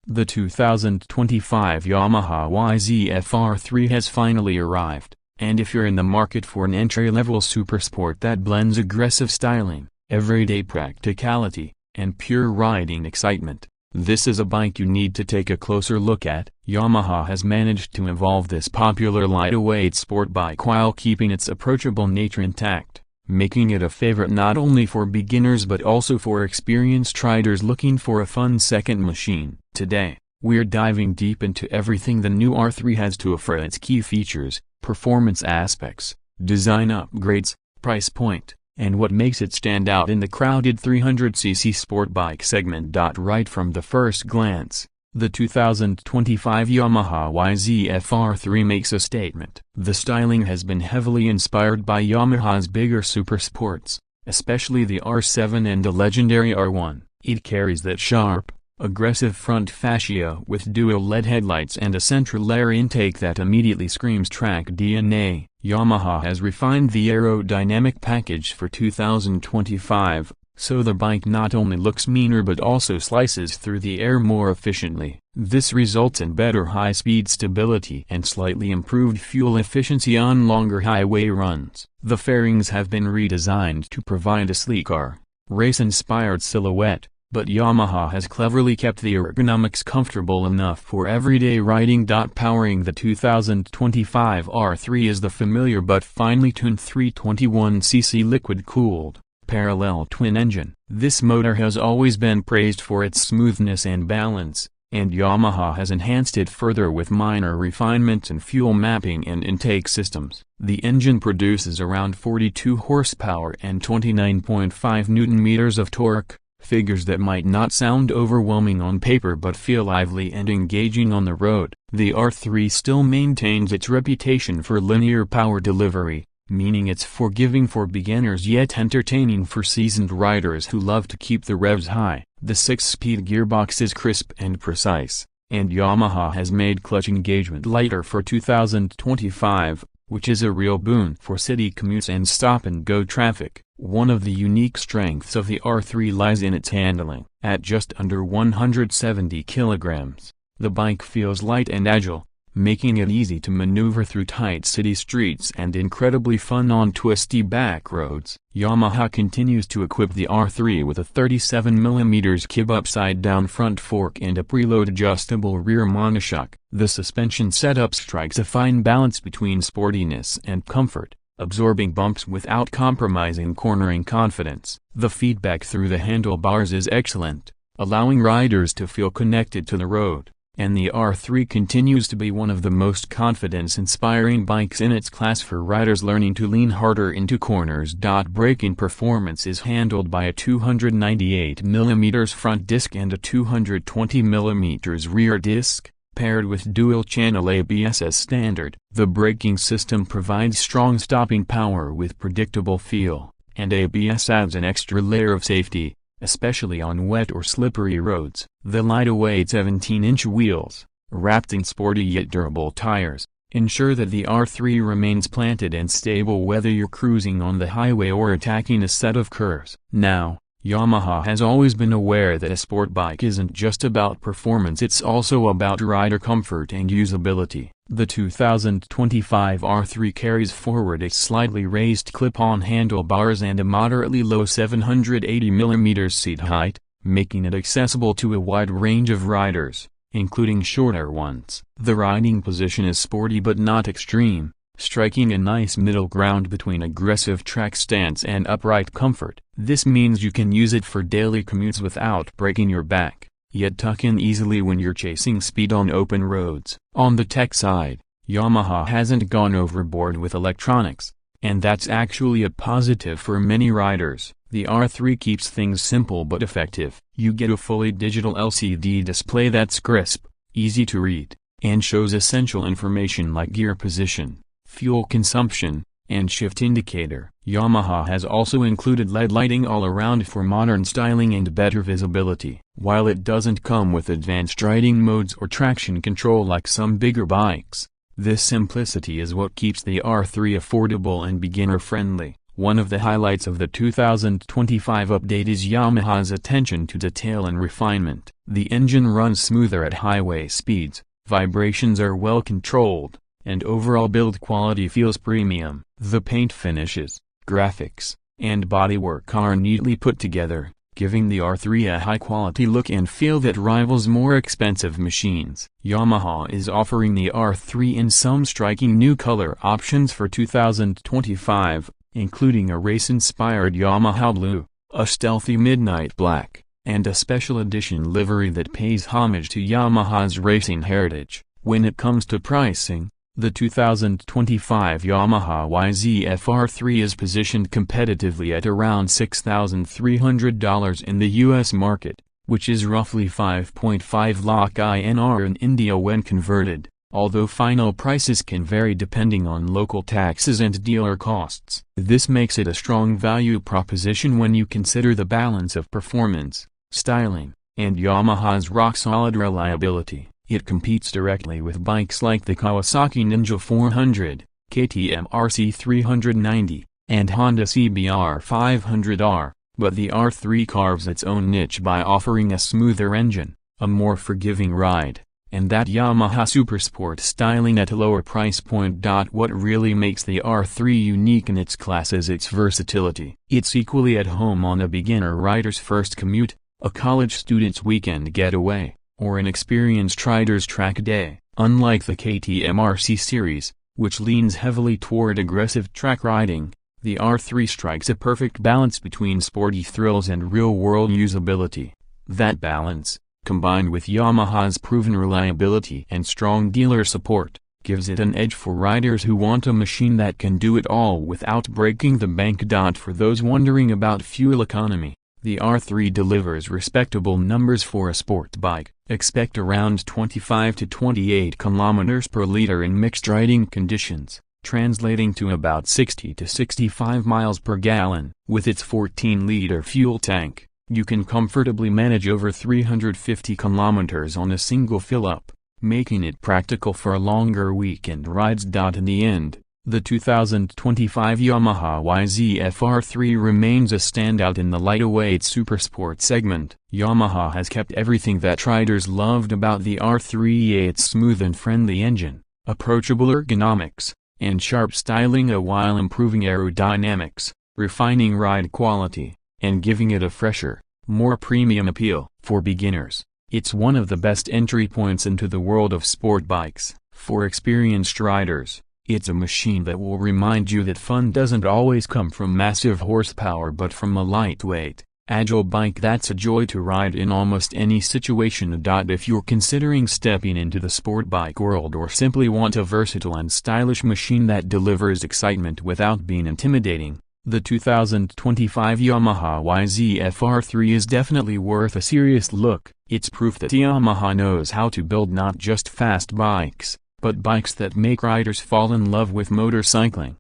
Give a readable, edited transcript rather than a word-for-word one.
The 2025 Yamaha YZF-R3 has finally arrived, and if you're in the market for an entry-level supersport that blends aggressive styling, everyday practicality, and pure riding excitement, this is a bike you need to take a closer look at. Yamaha has managed to evolve this popular lightweight sport bike while keeping its approachable nature intact, making it a favorite not only for beginners but also for experienced riders looking for a fun second machine. Today, we're diving deep into everything the new R3 has to offer: its key features, performance aspects, design upgrades, price point, and what makes it stand out in the crowded 300cc sport bike segment. Right from the first glance, the 2025 Yamaha YZF-R3 makes a statement. The styling has been heavily inspired by Yamaha's bigger supersports, especially the R7 and the legendary R1. It carries that sharp, aggressive front fascia with dual LED headlights and a central air intake that immediately screams track DNA. Yamaha has refined the aerodynamic package for 2025, so the bike not only looks meaner but also slices through the air more efficiently. This results in better high-speed stability and slightly improved fuel efficiency on longer highway runs. The fairings have been redesigned to provide a sleeker, race-inspired silhouette, but Yamaha has cleverly kept the ergonomics comfortable enough for everyday riding. Powering the 2025 R3 is the familiar but finely tuned 321cc liquid-cooled, parallel twin engine. This motor has always been praised for its smoothness and balance, and Yamaha has enhanced it further with minor refinements in fuel mapping and intake systems. The engine produces around 42 horsepower and 29.5 Nm of torque, figures that might not sound overwhelming on paper but feel lively and engaging on the road. The R3 still maintains its reputation for linear power delivery, meaning it's forgiving for beginners yet entertaining for seasoned riders who love to keep the revs high. The 6-speed gearbox is crisp and precise, and Yamaha has made clutch engagement lighter for 2025, which is a real boon for city commutes and stop-and-go traffic. One of the unique strengths of the R3 lies in its handling. At just under 170 kilograms, the bike feels light and agile, making it easy to maneuver through tight city streets and incredibly fun on twisty back roads. Yamaha continues to equip the R3 with a 37mm Kib upside-down front fork and a preload adjustable rear monoshock. The suspension setup strikes a fine balance between sportiness and comfort, absorbing bumps without compromising cornering confidence. The feedback through the handlebars is excellent, allowing riders to feel connected to the road, and the R3 continues to be one of the most confidence-inspiring bikes in its class for riders learning to lean harder into corners. Braking performance is handled by a 298mm front disc and a 220mm rear disc, paired with dual-channel ABS as standard. The braking system provides strong stopping power with predictable feel, and ABS adds an extra layer of safety, especially on wet or slippery roads. The lightweight 17-inch wheels, wrapped in sporty yet durable tires, ensure that the R3 remains planted and stable whether you're cruising on the highway or attacking a set of curves. Now, Yamaha has always been aware that a sport bike isn't just about performance, it's also about rider comfort and usability. The 2025 R3 carries forward a slightly raised clip-on handlebars and a moderately low 780mm seat height, making it accessible to a wide range of riders, including shorter ones. The riding position is sporty but not extreme, striking a nice middle ground between aggressive track stance and upright comfort. This means you can use it for daily commutes without breaking your back, yet tuck in easily when you're chasing speed on open roads. On the tech side, Yamaha hasn't gone overboard with electronics, and that's actually a positive for many riders. The R3 keeps things simple but effective. You get a fully digital LCD display that's crisp, easy to read, and shows essential information like gear position, fuel consumption, and shift indicator. Yamaha has also included LED lighting all around for modern styling and better visibility. While it doesn't come with advanced riding modes or traction control like some bigger bikes, this simplicity is what keeps the R3 affordable and beginner-friendly. One of the highlights of the 2025 update is Yamaha's attention to detail and refinement. The engine runs smoother at highway speeds, vibrations are well controlled, and overall build quality feels premium. The paint finishes, graphics, and bodywork are neatly put together, giving the R3 a high-quality look and feel that rivals more expensive machines. Yamaha is offering the R3 in some striking new color options for 2025, including a race-inspired Yamaha blue, a stealthy midnight black, and a special edition livery that pays homage to Yamaha's racing heritage. When it comes to pricing, the 2025 Yamaha YZF-R3 is positioned competitively at around $6,300 in the US market, which is roughly 5.5 lakh INR in India when converted, although final prices can vary depending on local taxes and dealer costs. This makes it a strong value proposition when you consider the balance of performance, styling, and Yamaha's rock-solid reliability. It competes directly with bikes like the Kawasaki Ninja 400, KTM RC 390, and Honda CBR 500R, but the R3 carves its own niche by offering a smoother engine, a more forgiving ride, and that Yamaha Supersport styling at a lower price point. What really makes the R3 unique in its class is its versatility. It's equally at home on a beginner rider's first commute, a college student's weekend getaway, or an experienced rider's track day. Unlike the KTM RC series, which leans heavily toward aggressive track riding, the R3 strikes a perfect balance between sporty thrills and real-world usability. That balance, combined with Yamaha's proven reliability and strong dealer support, gives it an edge for riders who want a machine that can do it all without breaking the bank. For those wondering about fuel economy, the R3 delivers respectable numbers for a sport bike. Expect around 25 to 28 km per liter in mixed riding conditions, translating to about 60 to 65 miles per gallon. With its 14-liter fuel tank, you can comfortably manage over 350 kilometers on a single fill-up, making it practical for longer weekend rides. In the end, the 2025 Yamaha YZF-R3 remains a standout in the lightweight supersport segment. Yamaha has kept everything that riders loved about the R3: its smooth and friendly engine, approachable ergonomics, and sharp styling, while improving aerodynamics, refining ride quality, and giving it a fresher, more premium appeal. For beginners, it's one of the best entry points into the world of sport bikes. For experienced riders, it's a machine that will remind you that fun doesn't always come from massive horsepower but from a lightweight, agile bike that's a joy to ride in almost any situation. If you're considering stepping into the sport bike world or simply want a versatile and stylish machine that delivers excitement without being intimidating, the 2025 Yamaha YZF-R3 is definitely worth a serious look. It's proof that Yamaha knows how to build not just fast bikes, but bikes that make riders fall in love with motorcycling.